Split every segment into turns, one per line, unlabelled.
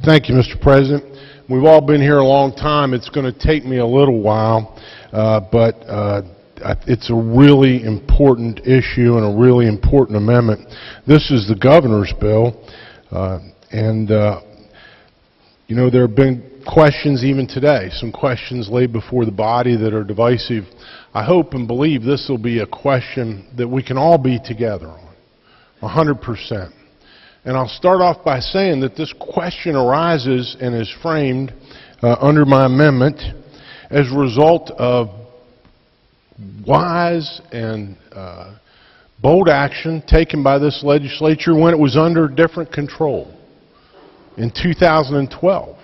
Thank you, Mr. President. We've all been here a long time. It's going to take me a little while, but it's a really important issue and a really important amendment. This is the governor's bill, you know, there have been questions even today, some questions laid before the body that are divisive. I hope and believe this will be a question that we can all be together on, 100%. And I'll start off by saying that this question arises and is framed under my amendment as a result of wise and bold action taken by this legislature when it was under different control. In 2012,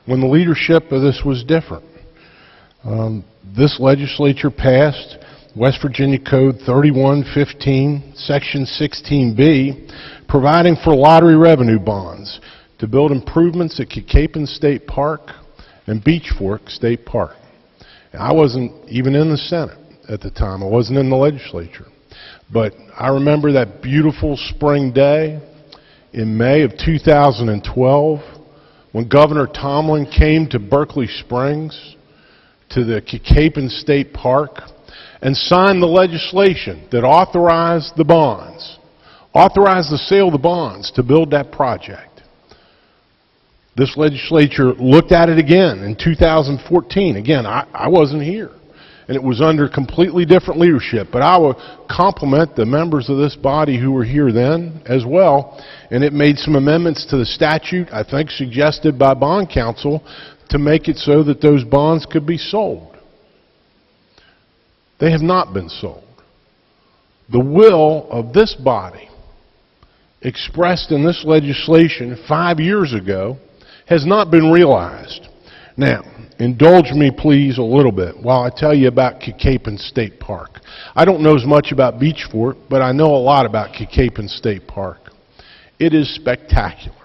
when the leadership of this was different, this legislature passed West Virginia Code 3115, Section 16B, providing for lottery revenue bonds to build improvements at Kicapin State Park and Beach Fork State Park. And I wasn't even in the Senate at the time. I wasn't in the legislature. But I remember that beautiful spring day in May of 2012 when Governor Tomlin came to Berkeley Springs to the Kicapin State Park and signed the legislation that authorized the bonds, authorized the sale of the bonds to build that project. This legislature looked at it again in 2014. Again, I wasn't here, and it was under completely different leadership. But I will compliment the members of this body who were here then as well, and it made some amendments to the statute, I think suggested by bond counsel, to make it so that those bonds could be sold. They have not been sold. The will of this body, expressed in this legislation 5 years ago, has not been realized. Now, indulge me please a little bit while I tell you about Kicapin State Park. I don't know as much about Beach Fork, but I know a lot about Kicapin State Park. It is spectacular.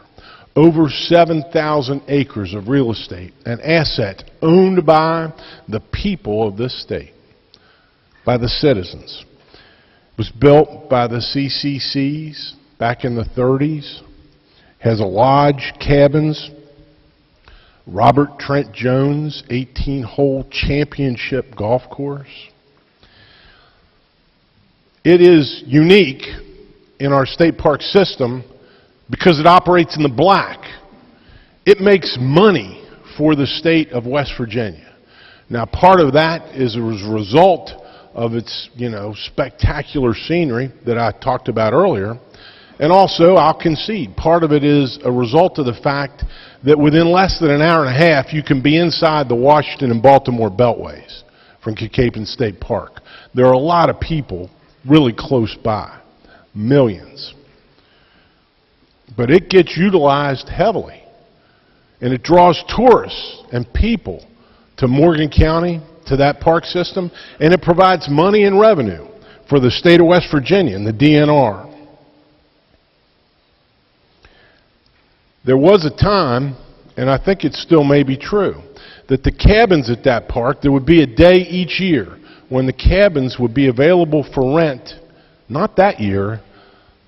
Over 7,000 acres of real estate, an asset owned by the people of this state, by the citizens. It was built by the CCCs back in the 30s, has a lodge, cabins, Robert Trent Jones 18-hole championship golf course. It is unique in our state park system because it operates in the black. It makes money for the state of West Virginia. Now, part of that is as a result of its, spectacular scenery that I talked about earlier. And also, I'll concede, part of it is a result of the fact that within less than an hour and a half, you can be inside the Washington and Baltimore beltways from Kicapin State Park. There are a lot of people really close by, millions. But it gets utilized heavily, and it draws tourists and people to Morgan County, to that park system, and it provides money and revenue for the state of West Virginia and the DNR. There was a time, and I think it still may be true, that the cabins at that park, there would be a day each year when the cabins would be available for rent, not that year,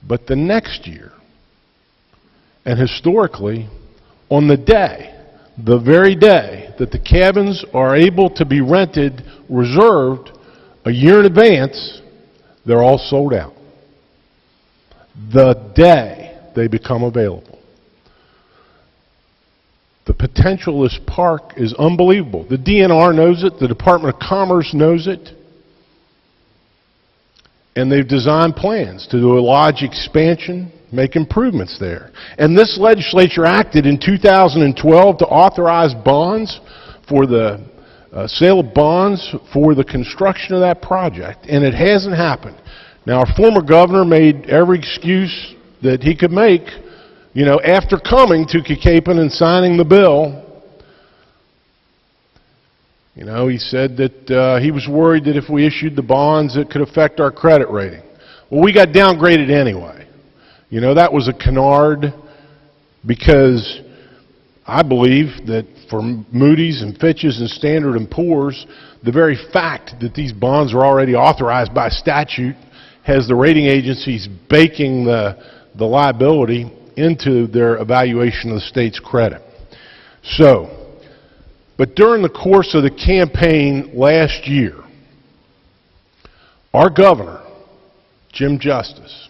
but the next year. And historically, on the day, the very day that the cabins are able to be rented, reserved a year in advance, they're all sold out. The day they become available. The potential of this park is unbelievable. The DNR knows it. The Department of Commerce knows it. And they've designed plans to do a lodge expansion, make improvements there. And this legislature acted in 2012 to authorize bonds for the sale of bonds for the construction of that project. And it hasn't happened. Now, our former governor made every excuse that he could make, after coming to Kicapin and signing the bill. He said that he was worried that if we issued the bonds, it could affect our credit rating. Well, we got downgraded anyway. That was a canard, because I believe that for Moody's and Fitch's and Standard & Poor's, the very fact that these bonds are already authorized by statute has the rating agencies baking the liability into their evaluation of the state's credit. So, but during the course of the campaign last year, our governor, Jim Justice,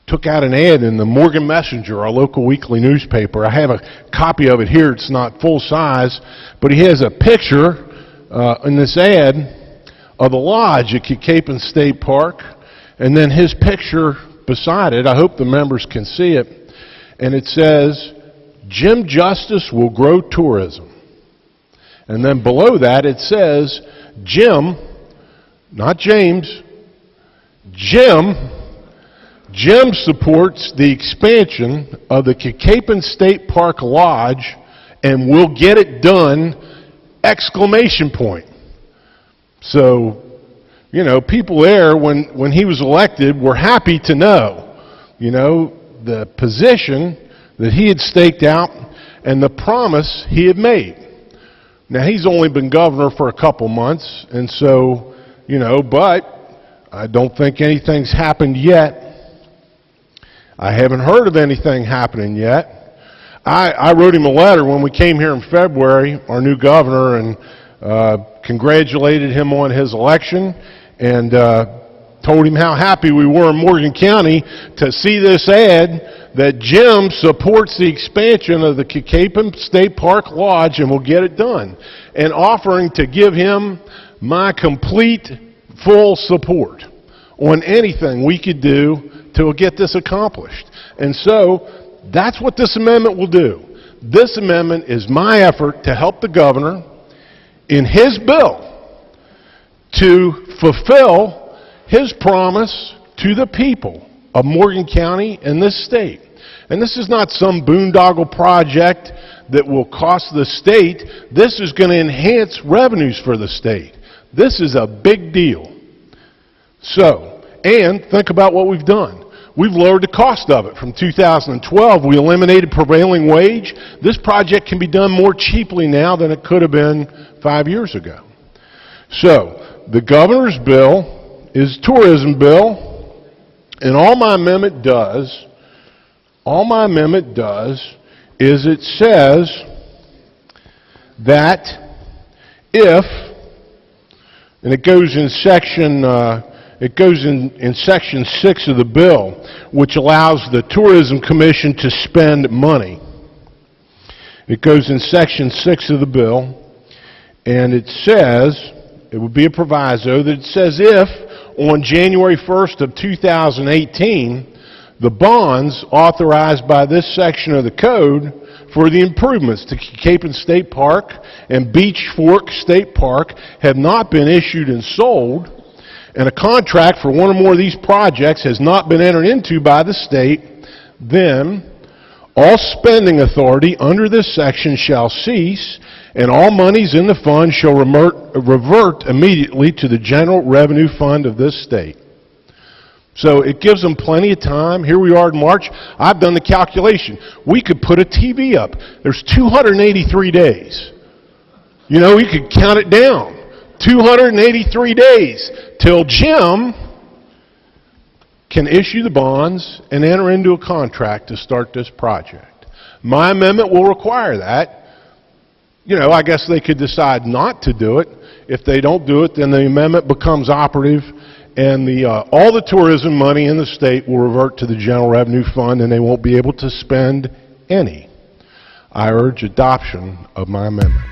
took out an ad in the Morgan Messenger, our local weekly newspaper. I have a copy of it here. It's not full size, but he has a picture in this ad of the lodge at Capon State Park, and then his picture beside it. I hope the members can see it. And it says, Jim Justice will grow tourism. And then below that it says, Jim, not James, Jim supports the expansion of the Capon State Park Lodge and will get it done, exclamation point. So, you know, people there, when he was elected, were happy to know, you know, the position that he had staked out and the promise he had made. Now, he's only been governor for a couple months, and so, you know, but I don't think anything's happened yet. I haven't heard of anything happening yet. I wrote him a letter when we came here in February, our new governor, and congratulated him on his election and told him how happy we were in Morgan County to see this ad that Jim supports the expansion of the Capon State Park Lodge and will get it done, and offering to give him my complete, full support on anything we could do to get this accomplished. And so that's what this amendment will do. This amendment is my effort to help the governor in his bill to fulfill his promise to the people of Morgan County and this state. And this is not some boondoggle project that will cost the state. This is going to enhance revenues for the state. This is a big deal. So, and think about what we've done. We've lowered the cost of it. From 2012, we eliminated prevailing wage. This project can be done more cheaply now than it could have been 5 years ago. So, the governor's bill is tourism bill, and all my amendment does is it says that if, and it goes in section section 6 of the bill, which allows the Tourism Commission to spend money. It goes in section 6 of the bill, and it says, it would be a proviso, that it says if on January 1st of 2018, the bonds authorized by this section of the code for the improvements to Capon State Park and Beach Fork State Park have not been issued and sold, and a contract for one or more of these projects has not been entered into by the state, then all spending authority under this section shall cease, and all monies in the fund shall revert immediately to the general revenue fund of this state. So it gives them plenty of time. Here we are in March. I've done the calculation. We could put a TV up. There's 283 days. You know, we could count it down. 283 days till Jim can issue the bonds and enter into a contract to start this project. My amendment will require that. You know, I guess they could decide not to do it. If they don't do it, then the amendment becomes operative, and all the tourism money in the state will revert to the General Revenue Fund, and they won't be able to spend any. I urge adoption of my amendment.